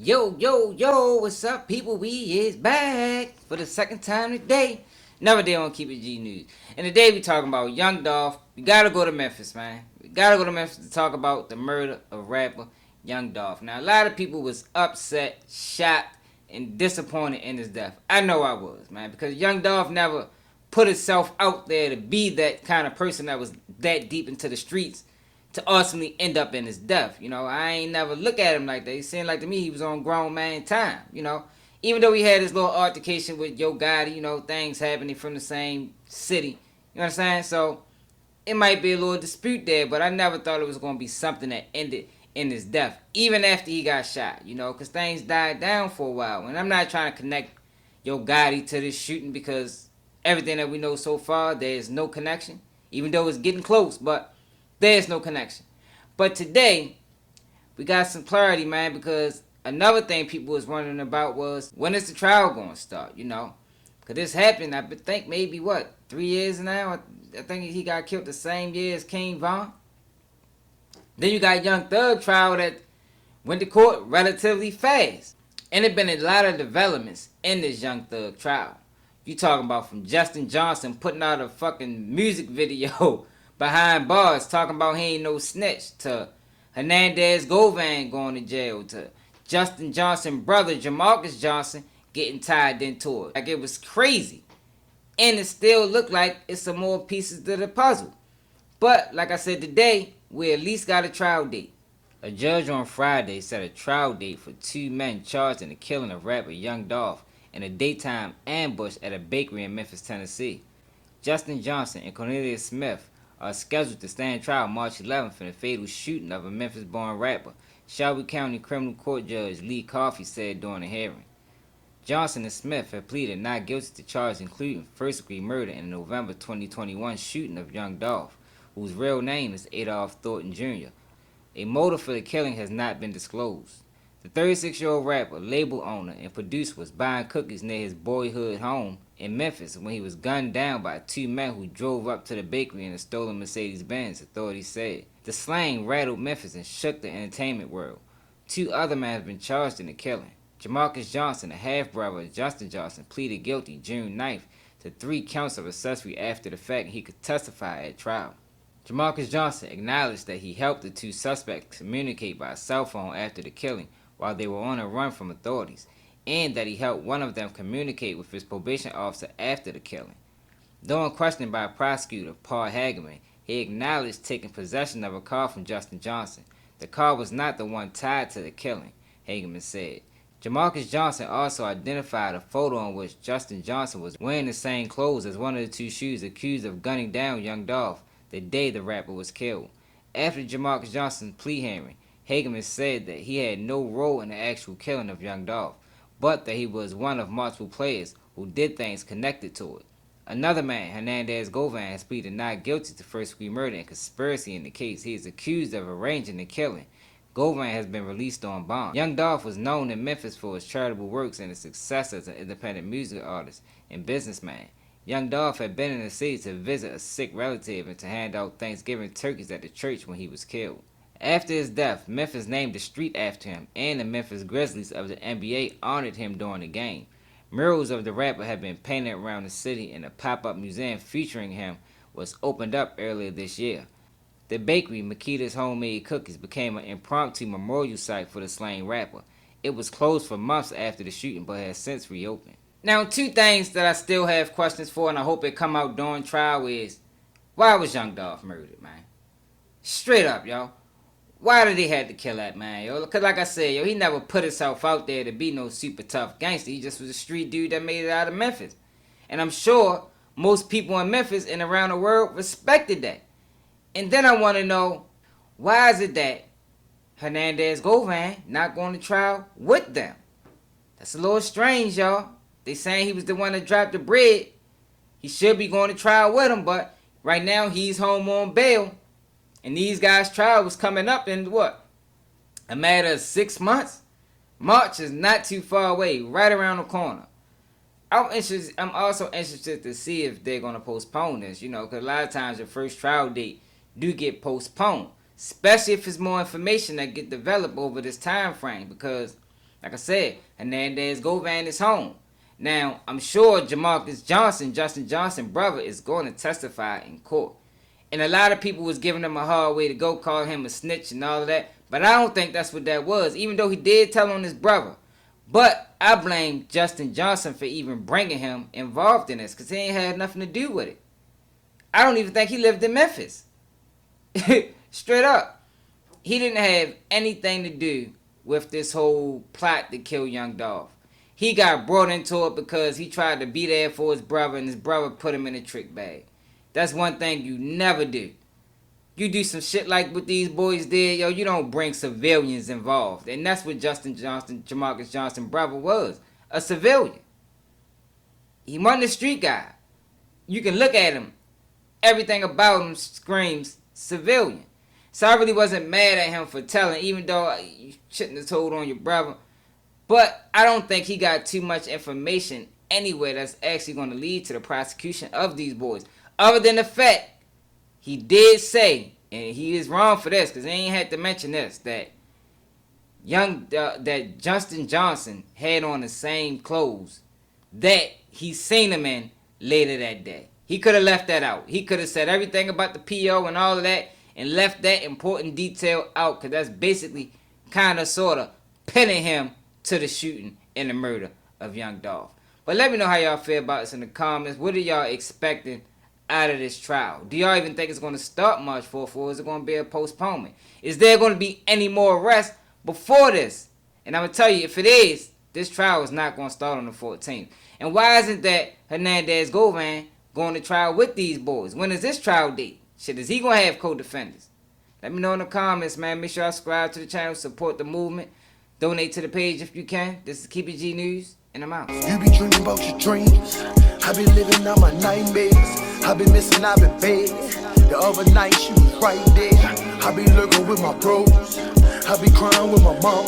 Yo, yo, yo, what's up, people? We is back for the second time today. Another day on Keep It G News. And today we talking about Young Dolph. We gotta go to Memphis, man. We gotta go to Memphis to talk about the murder of rapper Young Dolph. Now, a lot of people was upset, shocked, and disappointed in his death. I know I was, man, because Young Dolph never put himself out there to be that kind of person that was that deep into the streets to ultimately end up in his death. I ain't never look at him like that. It seemed like to me he was on grown man time, Even though he had his little altercation with Yo Gotti, things happening from the same city. You know what I'm saying? So it might be a little dispute there, but I never thought it was going to be something that ended in his death, even after he got shot, because things died down for a while. And I'm not trying to connect Yo Gotti to this shooting because everything that we know so far, there's no connection, even though it's getting close, but there's no connection. But today, we got some clarity, man, because another thing people was wondering about was, when is the trial going to start, Because this happened, I think maybe, 3 years now? I think he got killed the same year as King Von. Then you got Young Thug trial that went to court relatively fast. And there been a lot of developments in this Young Thug trial. You talking about from Justin Johnson putting out a fucking music video behind bars talking about he ain't no snitch, to Hernandez Govan going to jail, to Justin Johnson brother Jamarcus Johnson getting tied into it. Like, it was crazy. And it still looked like it's some more pieces to the puzzle. But like I said, today we at least got a trial date. A judge on Friday set a trial date for two men charged in the killing of rapper Young Dolph in a daytime ambush at a bakery in Memphis, Tennessee. Justin Johnson and Cornelius Smith are scheduled to stand trial March 11th in the fatal shooting of a Memphis-born rapper, Shelby County Criminal Court Judge Lee Coffey said during the hearing. Johnson and Smith have pleaded not guilty to charges including first-degree murder in the November 2021 shooting of Young Dolph, whose real name is Adolph Thornton Jr. A motive for the killing has not been disclosed. The 36-year-old rapper, label owner, and producer was buying cookies near his boyhood home in Memphis when he was gunned down by two men who drove up to the bakery in a stolen Mercedes-Benz, authorities said. The slang rattled Memphis and shook the entertainment world. Two other men have been charged in the killing. Jamarcus Johnson, a half-brother of Justin Johnson, pleaded guilty June 9th to 3 counts of accessory after the fact he could testify at trial. Jamarcus Johnson acknowledged that he helped the two suspects communicate by cell phone after the killing while they were on a run from authorities, and that he helped one of them communicate with his probation officer after the killing. During questioning by prosecutor Paul Hageman, he acknowledged taking possession of a car from Justin Johnson. The car was not the one tied to the killing, Hageman said. Jamarcus Johnson also identified a photo in which Justin Johnson was wearing the same clothes as one of the two shooters accused of gunning down Young Dolph the day the rapper was killed. After Jamarcus Johnson's plea hearing, Hageman said that he had no role in the actual killing of Young Dolph, but that he was one of multiple players who did things connected to it. Another man, Hernandez Govan, has pleaded not guilty to first-degree murder and conspiracy in the case. He is accused of arranging the killing. Govan has been released on bond. Young Dolph was known in Memphis for his charitable works and his success as an independent music artist and businessman. Young Dolph had been in the city to visit a sick relative and to hand out Thanksgiving turkeys at the church when he was killed. After his death, Memphis named a street after him, and the Memphis Grizzlies of the NBA honored him during the game. Murals of the rapper have been painted around the city, and a pop-up museum featuring him was opened up earlier this year. The bakery, Makita's Homemade Cookies, became an impromptu memorial site for the slain rapper. It was closed for months after the shooting, but has since reopened. Now, two things that I still have questions for, and I hope it come out during trial, is why was Young Dolph murdered, man? Straight up, y'all. Why did they have to kill that man, yo? Because like I said, yo, he never put himself out there to be no super tough gangster. He just was a street dude that made it out of Memphis. And I'm sure most people in Memphis and around the world respected that. And then I want to know, why is it that Hernandez Govan not going to trial with them? That's a little strange, y'all. They saying he was the one that dropped the bread. He should be going to trial with him, but right now he's home on bail. And these guys' trial was coming up in what? A matter of 6 months? March is not too far away, right around the corner. I'm also interested to see if they're going to postpone this, because a lot of times the first trial date do get postponed, especially if it's more information that get developed over this time frame, because Like I said, Hernandez-Govan is home. Now, I'm sure Jamarcus Johnson, Justin Johnson's brother, is going to testify in court. And a lot of people was giving him a hard way to go, calling him a snitch and all of that. But I don't think that's what that was, even though he did tell on his brother. But I blame Justin Johnson for even bringing him involved in this, because he ain't had nothing to do with it. I don't even think he lived in Memphis. Straight up. He didn't have anything to do with this whole plot to kill young Dolph. He got brought into it because he tried to be there for his brother, and his brother put him in a trick bag. That's one thing you never do. You do some shit like what these boys did, yo, you don't bring civilians involved. And that's what Justin Johnson, Jamarcus Johnson's brother was. A civilian. He wasn't a street guy. You can look at him. Everything about him screams civilian. So I really wasn't mad at him for telling, even though you shouldn't have told on your brother. But I don't think he got too much information anywhere that's actually going to lead to the prosecution of these boys. Other than the fact, he did say, and he is wrong for this, because he ain't had to mention this, that that Justin Johnson had on the same clothes that he seen him in later that day. He could have left that out. He could have said everything about the PO and all of that and left that important detail out, because that's basically kind of sort of pinning him to the shooting and the murder of young Dolph. But let me know how y'all feel about this in the comments. What are y'all expecting out of this trial? Do y'all even think it's going to start March 4th, or is it going to be a postponement? Is there going to be any more arrests before this? And I'm going to tell you, if it is, this trial is not going to start on the 14th. And why isn't that Hernandez-Govan going to trial with these boys? When is this trial date? Shit, is he going to have co-defendants? Let me know in the comments, man. Make sure y'all subscribe to the channel, support the movement. Donate to the page if you can. This is Keep It G News, and I'm out. You be dreaming about your dreams. I be living out my nightmares. I be missing out in bed. The other night she was right there. I be lurking with my bros. I be crying with my mom.